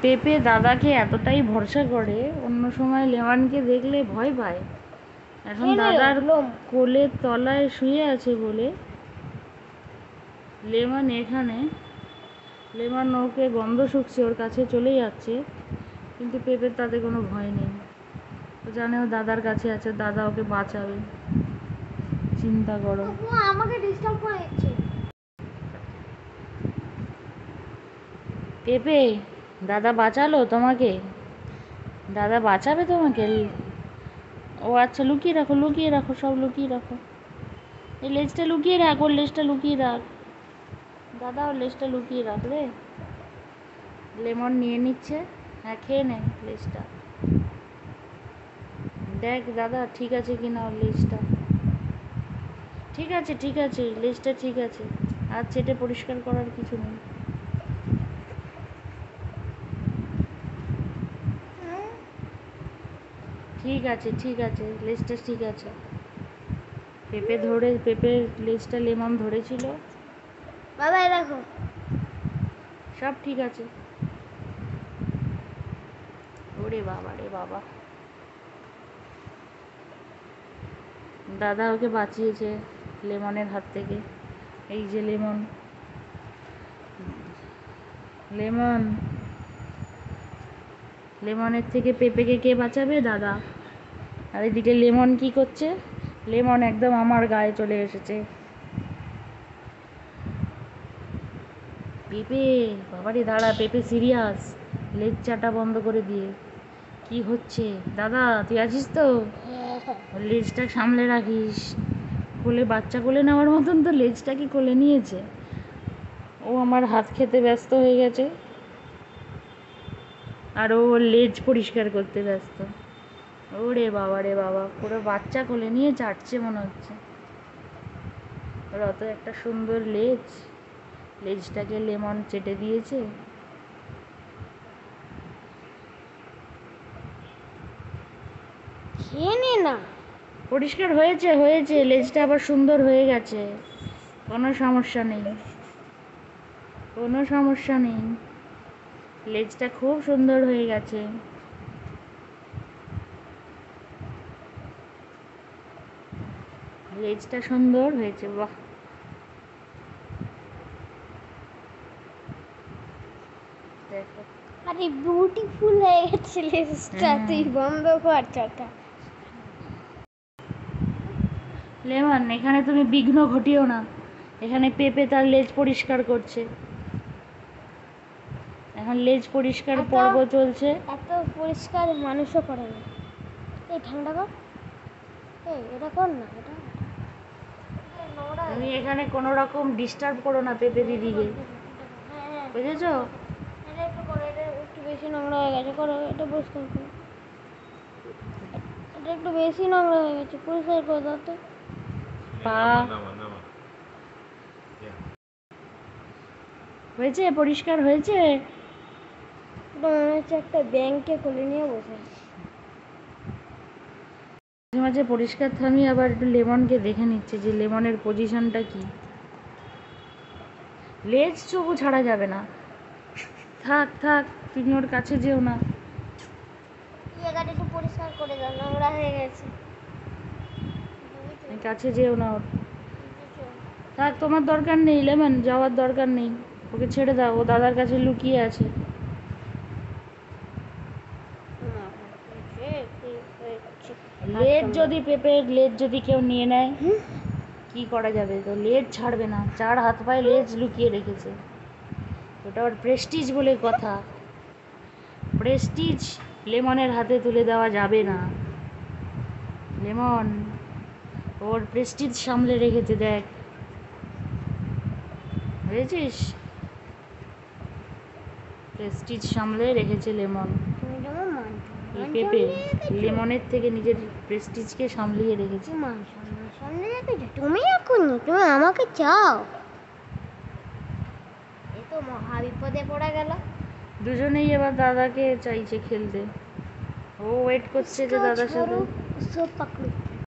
পেঁপে দাদাকে এতটাই ভরসা করে, অন্য সময় লেমনকে দেখলে ভয় পায়। এখন দাদার কোলের তলায় শুয়ে আছে বলে লেমন এখানে, লেমন ওকে গন্ধ শুকছে, ওর কাছে চলে যাচ্ছে, কিন্তু পেঁপের তাতে কোনো ভয় নেই। ও জানে ও দাদার কাছে আছে, দাদা ওকে বাঁচাবে। চিন্তা করো। আমাকে ডিস্টার্ব করে দিচ্ছে। পেঁপে, দাদা বাঁচালো তোমাকে, দাদা বাঁচাবে তোমাকে। ও আচ্ছা, লুকিয়ে রাখো, লুকিয়ে রাখো, সব লুকিয়ে রাখো। এই লেজটা লুকিয়ে রাখ, ওর লেজটা লুকিয়ে রাখ, দাদা ওর লেজটা লুকিয়ে রাখ রে। লেমন নিয়ে নিচ্ছে। হ্যাঁ, খেয়ে নে লেজটা। দেখ দাদা ঠিক আছে কিনা ওর লেজটা। ঠিক আছে, ঠিক আছে, লেজটা ঠিক আছে, আর চেটে পরিষ্কার করার কিছু নেই। ঠিক আছে, ঠিক আছে, লেজটা ঠিক আছে। পেঁপের লেজটা লেমন ধরেছিল। বাবা দেখো, সব ঠিক আছে। ওরে বাবা রে বাবা, দাদা ওকে বাঁচিয়েছে লেমনের হাত থেকে। এই যে লেমন, লেমন, লেমনের থেকে পেঁপেকে কে বাঁচাবে? দাদা। আর এদিকে লেমন কি করছে? লেমন একদম আমার গায়ে চলে এসেছে। পেঁপে, বাবারে দাঁড়া, পেঁপে সিরিয়াস, লেজ চাটা বন্ধ করে দিয়ে। কি হচ্ছে? দাদা তুই আছিস তো? লেজটা সামলে রাখিস। কোলে বাচ্চা কোলে নেওয়ার মতন তো লেজটাকে কোলে নিয়েছে। ও আমার হাত খেতে ব্যস্ত হয়ে গেছে, আর ও লেজ পরিষ্কার করতে ব্যস্ত। ওরে বাবা রে বাবা, পুরো বাচ্চা কোলে নিয়ে চাটছে মনে হচ্ছে। ওর অত একটা সুন্দর লেজ, লেজটাকে লেমন চেটে দিয়েছে। খেয়ে নে না। পরিষ্কার হয়েছে, হয়েছে, লেজটা আবার সুন্দর হয়ে গেছে, কোনো সমস্যা নেই, কোনো সমস্যা নেই, লেজটা খুব সুন্দর হয়ে গেছে। লেজটা সুন্দর হয়েছে, বাহ। দেখো, আরে বিউটিফুল হয়ে গেছে লেজটা, তুই বন্ধ কর চাটা। লেমন, এখানে তুমি বিঘ্ন ঘটিও না। এখানে পেঁপে তার লেজ পরিষ্কার করছে, এখন লেজ পরিষ্কার পর্ব চলছে। এত পরিষ্কার মানুষও করে না। এই ঠান্ডা কর, এই এটা কর না, এটা নোংরা। তুমি এখানে কোনো রকম ডিস্টার্ব করো না পেঁপে দিদিকে, হ্যাঁ, বুঝেছো? এটা একটু করো, এটা একটু বেশি নোংরা হয়ে গেছে, করো এটা পরিষ্কার করো। এটা একটু বেশি নোংরা হয়ে গেছে, পরিষ্কার করে দাও তো। পা হয়েছে, পরিষ্কার হয়েছে। এটা মনে হচ্ছে একটা ব্যাংকে খুলে নিয়ে বসে আছে। মাঝে মাঝে পরিষ্কার থামিয়ে আবার একটু লেমনকে দেখে নিচ্ছে যে লেমনের পজিশনটা কি। লেজ চোখও ছাড়া যাবে না। থাক থাক, তুমি ওর কাছে যেও না। জায়গাটা একটু পরিষ্কার করে দাও, নোংরা হয়ে গেছে। কাছে যেও না ওর। থাক, তোমার দরকার নেই লেমন, যাওয়ার দরকার নেই, ওকে ছেড়ে দাও, ও দাদার কাছে লুকিয়ে আছে। লেজ যদি পেঁপের লেজ যদি কেউ নিয়ে নেয় কি করা যাবে? তো লেজ ছাড়বে না, 4 হাত পায়ে লেজ লুকিয়ে রেখেছে। ওটা ওর প্রেস্টিজ বলে কথা, প্রেস্টিজ লেমনের হাতে তুলে দেওয়া যাবে না। লেমন ওর প্রেস্টিজ সামলে রেখেছে, দেখ, বুঝেছিস? প্রেস্টিজ সামলে রেখেছে লেমন। এই পেঁপে লেমনের থেকে নিজের প্রেস্টিজকে সামলিয়ে রেখেছে। তুমি এখন তুমি আমাকে চাও, এই তো মহা বিপদে পড়ে গেল। দুজনেই এবার দাদাকে চাইছে খেলতে। ও ওয়েট করছে যে দাদার সাথে। সব পাকড়ো।